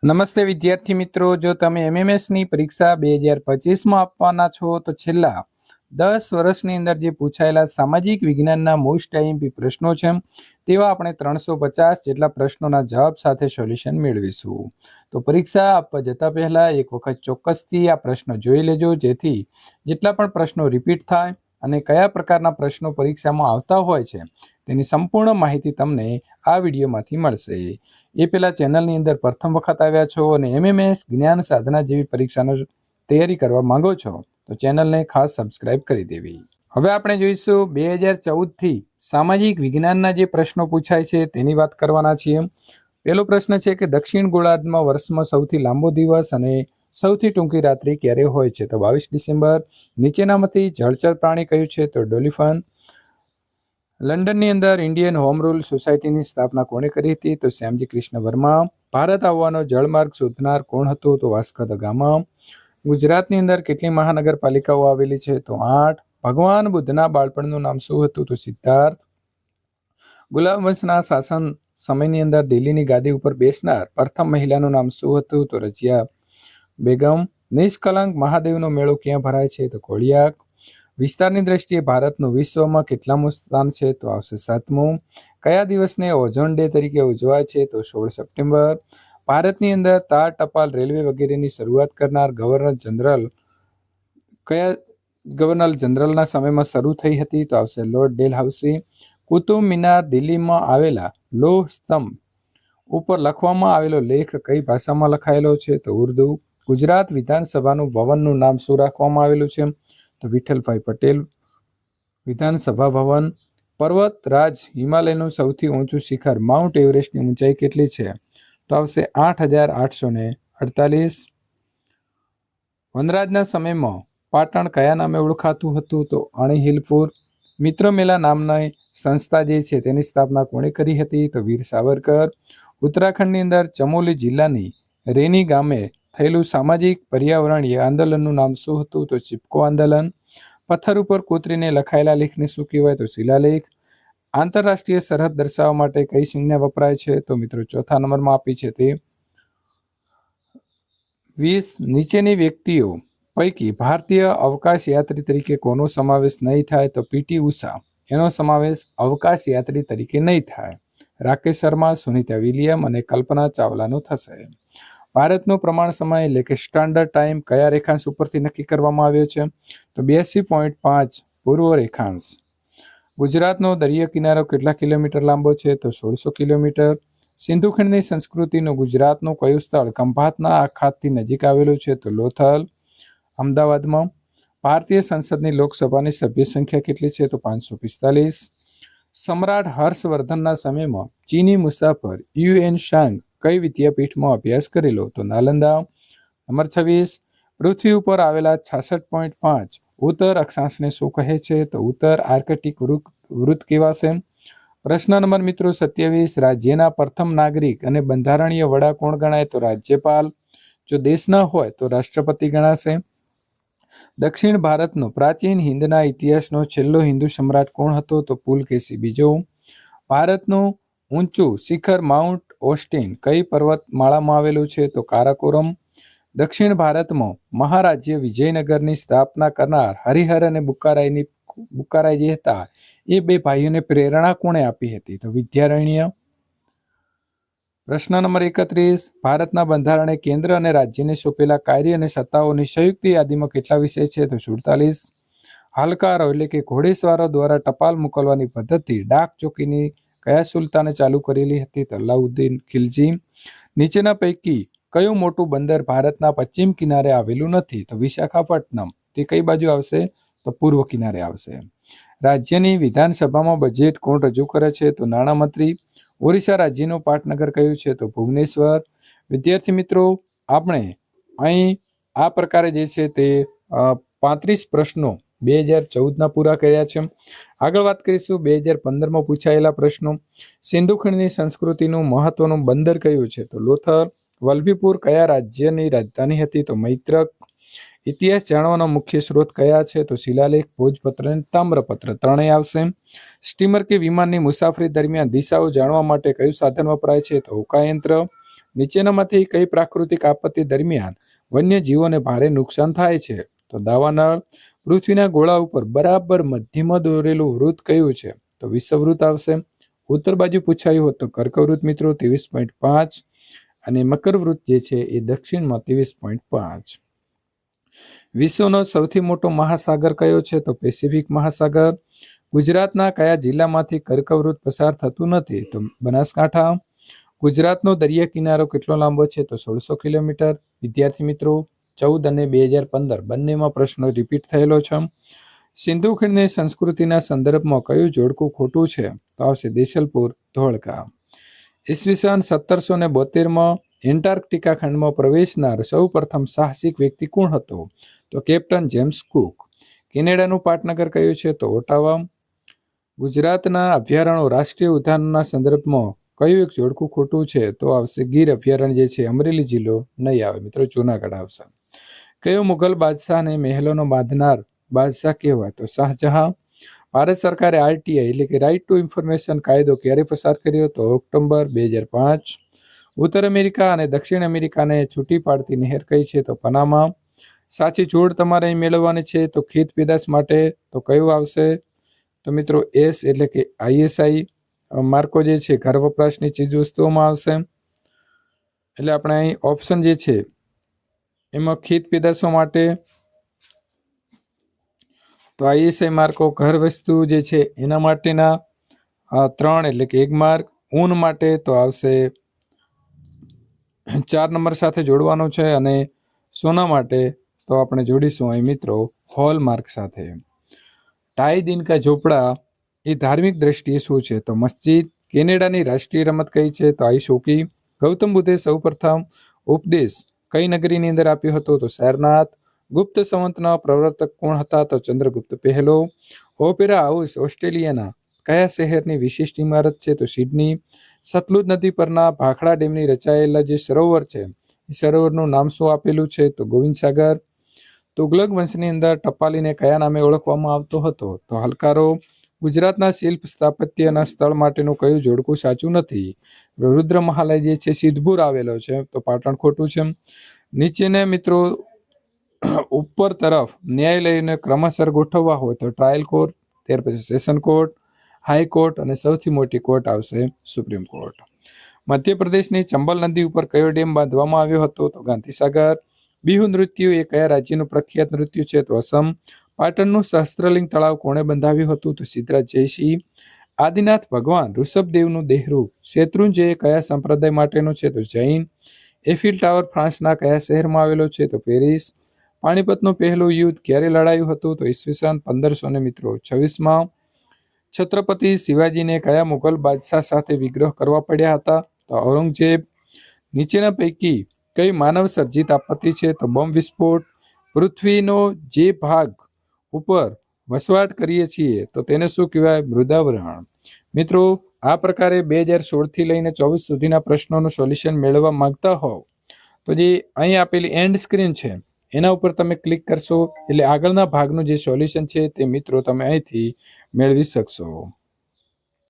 નમસ્તે વિદ્યાર્થી મિત્રો, જો તમે એમએમએસની પરીક્ષા 2025માં આપવાના છો તો છેલ્લા 10 વર્ષની અંદર જે પૂછાયેલા સામાજિક વિજ્ઞાનના મોસ્ટ આઈએમપી પ્રશ્નો છે તેવા આપણે 350 જેટલા પ્રશ્નોના જવાબ સાથે સોલ્યુશન મેળવીશું. તો પરીક્ષા આપવા જતા પહેલા એક વખત ચોક્કસથી આ પ્રશ્નો જોઈ લેજો, જેથી જેટલા પણ પ્રશ્નો રિપીટ થાય અને કયા પ્રકારના પ્રશ્નો પરીક્ષામાં આવતા હોય છે તેની સંપૂર્ણ માહિતી તમને આ વિડીયોમાંથી મળશે. એ પહેલાં ચેનલની અંદર પ્રથમ વખત આવ્યા છો અને એમએમએસ જ્ઞાન સાધના જેવી પરીક્ષાનો તૈયારી કરવા માંગો છો તો ચેનલને ખાસ સબસ્ક્રાઇબ કરી દેવી. હવે આપણે જોઈશું 2014થી સામાજિક વિજ્ઞાનના જે પ્રશ્નો પૂછાય છે તેની વાત કરવાના છીએ. પહેલો પ્રશ્ન છે કે દક્ષિણ ગોળાર્ધમાં વર્ષમાં સૌથી લાંબો દિવસ અને સૌથી ટૂંકી રાત્રિ ક્યારે હોય છે? તો 22 ડિસેમ્બર. નીચેનામાંથી જળચર પ્રાણી કયું છે? તો ડોલ્ફિન. લંડનની અંદર ઇન્ડિયન હોમ રૂલ સોસાયટીની સ્થાપના કોણે કરી હતી? તો શ્યામજી કૃષ્ણ વર્મા. ભારત આવવાનો જળમાર્ગ શોધનાર કોણ હતો? તો વાસ્કો દ ગામા. ગુજરાતની અંદર કેટલી મહાનગરપાલિકાઓ આવેલી છે? તો 8. ભગવાન બુદ્ધના બાળપણનું નામ શું હતું? તો સિદ્ધાર્થ. ગુલામ વંશના શાસન સમયની અંદર દિલ્હીની ગાદી ઉપર બેસનાર પ્રથમ મહિલાનું નામ શું હતું? તો રજિયા બેગમ. નિષ્કલંક મહાદેવનો મેળો ક્યાં ભરાય છે? તો કોળિયાક. વિસ્તારની દ્રષ્ટિએ ભારતનું વિશ્વમાં કેટલામું સ્થાન છે? તો આવશે 7મું. કયા દિવસને ઓઝોન ડે તરીકે ઉજવાય છે? તો 16 સપ્ટેમ્બર. ભારતની અંદર તાર, ટપાલ, રેલવે વગેરેની શરૂઆત કરનાર કયા ગવર્નર જનરલના સમયમાં શરૂ થઈ હતી? તો આવશે લોર્ડ ડેલહાઉસી. કુતુબ મિનાર દિલ્હીમાં આવેલા લોહ સ્તંભ ઉપર લખવામાં આવેલો લેખ કઈ ભાષામાં લખાયેલો છે? તો ઉર્દુ. ગુજરાત વિધાનસભાનું ભવનનું નામ શું રાખવામાં આવેલું છે? તો વિઠ્ઠલભાઈ પટેલ વિધાનસભા ભવન. પર્વત રાજ હિમાલયનું સૌથી ઊંચું શિખર માઉન્ટ એવરેસ્ટની ઊંચાઈ કેટલી છે? તો આવશે 8,848. વનરાજના સમયમાં પાટણ કયા નામે ઓળખાતું હતું? તો અણહિલપુર. મિત્ર મેલા નામની સંસ્થા જે છે તેની સ્થાપના કોણે કરી હતી? તો વીર સાવરકર. ઉત્તરાખંડની અંદર ચમોલી જિલ્લાની રેની ગામે થયેલું સામાજિક પર્યાવરણીય આંદોલનનું નામ શું હતું? તો ચિપકો આંદોલન. પથ્થર ઉપર કોતરીને લખાયેલા લેખને શું કહેવાય? તો શિલાલેખ. આંતરરાષ્ટ્રીય સરહદ દર્શાવવા માટે કઈ સંજ્ઞા વપરાય છે? તો મિત્રો ચોથા નંબરમાં આપી છે તે 20. નીચેની વ્યક્તિઓ પૈકી ભારતીય અવકાશ યાત્રી તરીકે કોનો સમાવેશ નહીં થાય? તો પીટી ઉષા. એનો સમાવેશ અવકાશ યાત્રી તરીકે નહીં થાય. રાકેશ શર્મા, સુનિતા વિલિયમ અને કલ્પના ચાવલાનો થશે. ભારતનો પ્રમાણ સમય એટલે કે સ્ટાન્ડર્ડ ટાઈમ કયા રેખાંશ ઉપરથી નક્કી કરવામાં આવ્યો છે? તો 82.5 પૂર્વ રેખાંશ. ગુજરાતનો દરિયા કિનારો કેટલા કિલોમીટર લાંબો છે? તો 1600 કિલોમીટર. સિંધુ ખંડની સંસ્કૃતિનું ગુજરાતનું કયું સ્થળ ખંભાતના અખાતથી નજીક આવેલું છે? તો લોથલ, અમદાવાદમાં. ભારતીય સંસદની લોકસભાની સભ્ય સંખ્યા કેટલી છે? તો 545. સમ્રાટ હર્ષવર્ધનના સમયમાં ચીની મુસાફર યુએન શાંગ કઈ વિદ્યાપીઠમાં અભ્યાસ કરેલો? તો નાલંદા. નંબર 26. પૃથ્વી ઉપર આવેલા 66.5 ઉત્તર અક્ષાંશને શું કહે છે? તો ઉત્તર આર્કટિક વૃત્ત કહેવાશે. પ્રશ્ન નંબર મિત્રો 27. રાજ્યના પ્રથમ નાગરિક અને બંધારણીય વડા કોણ ગણાય? તો રાજ્યપાલ. જો દેશના હોય તો રાષ્ટ્રપતિ ગણાશે. દક્ષિણ ભારતનો પ્રાચીન હિંદના ઇતિહાસનો છેલ્લો હિન્દુ સમ્રાટ કોણ હતો? તો પુલકેશી બીજો. ભારતનું ઊંચું શિખર માઉન્ટ ઓસ્ટિન કઈ પર્વતમાળામાં આવેલું છે? તો કારાકોરમ. દક્ષિણ ભારતમાં મહારાજ્ય વિજયનગરની સ્થાપના કરનાર હરિહર અને બુક્કારાય જે હતા એ બે ભાઈઓને પ્રેરણા કોણે આપી હતી? તો વિદ્યારણ્ય. પ્રશ્ન નંબર 31. ભારતના બંધારણે કેન્દ્ર અને રાજ્યને સોંપેલા કાર્ય અને સત્તાઓની સંયુક્ત યાદીમાં કેટલા વિષય છે? તો 47. હલકારો એટલે કે ઘોડેસવારો દ્વારા ટપાલ મોકલવાની પદ્ધતિ ડાક ચોકીની કયા સુલતાને ચાલુ કરેલી હતી? તો અલાઉદ્દીન ખિલજી. નીચેના પૈકી કયું મોટું બંદર ભારતના પશ્ચિમ કિનારે આવેલું નથી? તો વિશાખાપટ્ટનમ. તે કઈ બાજુ આવશે? તો પૂર્વ કિનારે આવશે. રાજ્યની વિધાનસભામાં બજેટ કોણ રજૂ કરે છે? તો નાણામંત્રી. ઓરિસ્સા રાજ્યનું પાટનગર કયું છે? તો ભુવનેશ્વર. વિદ્યાર્થી મિત્રો, આપણે અહીં આ પ્રકારે જે છે તે 35 પ્રશ્નો 2014ના પૂરા કર્યા છે. આગળ વાત કરીશું 2015માં પૂછાયેલા પ્રશ્નો. સિંધુ ખંડની સંસ્કૃતિનું મહત્વનું બંદર કયું છે? તો લોથલ. વલ્લભીપુર કયા રાજ્યની રાજધાની હતી? તો મૈત્રક. ઇતિહાસ જાણવાના મુખ્ય સ્ત્રોત કયા છે? તો શિલાલેખ, ભોજપત્ર અને તામ્રપત્ર ત્રણેય આવશે. સ્ટીમર કે વિમાનની મુસાફરી દરમિયાન દિશાઓ જાણવા માટે કયું સાધન વપરાય છે? તો હોકાયંત્ર. નીચેનામાંથી કઈ પ્રાકૃતિક આપત્તિ દરમિયાન વન્ય જીવોને ભારે નુકસાન થાય છે? તો દાવાનળ. પૃથ્વીના ગોળા ઉપર બરાબર મધ્યમાં દોરેલું વૃત્ત કયું છે? તો વિષુવવૃત્ત આવશે. ઉત્તર બાજુ પૂછાયું હતું કર્કવૃત્ત મિત્રો 23.5 અને મકરવૃત્ત જે છે એ દક્ષિણમાં 23.5. વિશ્વનો સૌથી મોટો મહાસાગર કયો છે? તો પેસિફિક મહાસાગર. ગુજરાતના કયા જિલ્લામાંથી કર્કવૃત્ત પસાર થતું નથી? તો બનાસકાંઠા. ગુજરાતનો દરિયા કિનારો કેટલો લાંબો છે? તો 1600 કિલોમીટર. વિદ્યાર્થી મિત્રો 14 અને 2015 બંનેમાં પ્રશ્નો રિપીટ થયેલો છે. સિંધુ ખીણની સંસ્કૃતિના સંદર્ભમાં કયું જોડકું ખોટું છે? તો આવશે દેશલપુર ધોળકા. ઈસવીસન 1772માં એન્ટાર્કટિકા ખંડમાં પ્રવેશનાર સૌ પ્રથમ સાહસિક વ્યક્તિ કોણ હતો? તો કેપ્ટન જેમ્સ કુક. કેનેડાનું પાટનગર કયું છે? તો ઓટાવા. ગુજરાતના અભયારણ્યો રાષ્ટ્રીય ઉદ્યાનોના સંદર્ભમાં કયું એક જોડકું ખોટું છે? તો આવશે ગીર અભયારણ્ય જે છે અમરેલી જિલ્લો નહીં આવે મિત્રો, જૂનાગઢ આવશે. કયો મુઘલ બાદશાહને મહેલોનો બાંધનાર બાદશાહ કહેવાય? તો શાહજહાં. ભારત સરકારે આરટીઆઈ એટલે કે રાઇટ ટુ ઇન્ફોર્મેશન કાયદો ક્યારે પસાર કર્યો? તો ઓક્ટોબર 2005. ઉત્તર અમેરિકા અને દક્ષિણ અમેરિકાને છૂટી પાડતી નહેર કઈ છે? તો પનામા. સાચી જોડ તમારે અહીં મેળવવાની છે તો ખેત પેદાશ માટે તો કયું આવશે? તો મિત્રો એસ એટલે કે આઈએસઆઈ માર્કો જે છે ઘર વપરાશની ચીજ વસ્તુઓમાં આવશે. એટલે આપણે અહીં ઓપ્શન જે છે એમાં ખેત પેદાશો માટે તો આઈએસઆઈ માર્કો ઘર વસ્તુ જે છે એના માટેના 3 એટલે કે 1 માર્ક. ઊન માટે તો આવશે 4 નંબર સાથે જોડવાનો છે અને સોના માટે તો આપણે જોડીશું અહીં મિત્રો હોલ માર્ક સાથે. ટાઈ દિન કા ઝોપડા એ ધાર્મિક દ્રષ્ટિએ શું છે? તો મસ્જિદ. કેનેડાની રાષ્ટ્રીય રમત કઈ છે? તો આઈસ હોકી. ગૌતમ બુદ્ધે સૌ પ્રથમ ઉપદેશ કઈ નગરીની અંદર આપ્યો હતો? તો સારનાથ. ગુપ્ત સંવતના પ્રવર્તક કોણ હતા? તો ચંદ્રગુપ્ત પહેલો. ઓપેરા હાઉસ ઓસ્ટ્રેલિયાના કયા શહેરની વિશિષ્ટ ઇમારત છે? તો સિડની. સતલુજ નદી પરના ભાખડા ડેમની રચાયેલા જે સરોવર છે એ સરોવરનું નામ શું આપેલું છે? તો ગોવિંદ સાગર. તુગલક વંશની અંદર ટપાલીને કયા નામે ઓળખવામાં આવતો હતો? તો હલકારો. ગુજરાતના શિલ્પ સ્થાપત્યના સ્થળ માટેનું કયું જોડકું સાચું નથી? રુદ્ર મહાલય જે છે સિદ્ધપુર આવેલો છે તો પાટણ ખોટું છે. નીચેને મિત્રો ઉપર તરફ ન્યાયાલયને ક્રમશર ગોઠવવા હોય તો ટ્રાયલ કોર્ટ, ત્યાર પછી સેશન કોર્ટ, હાઈકોર્ટ અને સૌથી મોટી કોર્ટ આવશે સુપ્રીમ કોર્ટ. મધ્યપ્રદેશની ચંબલ નદી ઉપર કયો ડેમ બાંધવામાં આવ્યો હતો? તો ગાંધીસાગર. બિહુ નૃત્ય એ કયા રાજ્યનું પ્રખ્યાત નૃત્ય છે? તો અસમ. પાટણનું સહસ્ત્રલિંગ તળાવ કોણે બંધાવ્યું હતું? તો સિદ્ધરાજ જયસિંહ. આદિનાથ ભગવાન ઋષભદેવનું દેહરૂ શેત્રુંજય કયા સંપ્રદાય માટેનું છે? તો જૈન. એફિલ ટાવર ફ્રાન્સના કયા શહેરમાં આવેલો છે? તો પેરિસ. પાણીપતનું પહેલું યુદ્ધ ક્યારે લડાયું હતું? તો ઈસવીસન 1526માં. છત્રપતિ શિવાજીને કયા મુઘલ બાદશાહ સાથે વિગ્રહ કરવા પડ્યા હતા? તો ઔરંગઝેબ. નીચેના પૈકી કઈ માનવ સર્જિત આપત્તિ છે? તો બોમ્બ વિસ્ફોટ. પૃથ્વીનો જે ભાગ ઉપર વસવાટ કરીએ છીએ તો તેને શું કહેવાય? મૃદાવરણ. મિત્રો આ પ્રકારે 2016 લઈને 24 સુધીના પ્રશ્નોનું સોલ્યુશન મેળવવા માંગતા હોવ તો જે અહીં આપેલી એન્ડ સ્ક્રીન છે એના ઉપર તમે ક્લિક કરશો એટલે આગળના ભાગનું જે સોલ્યુશન છે તે મિત્રો તમે અહીંથી મેળવી શકશો.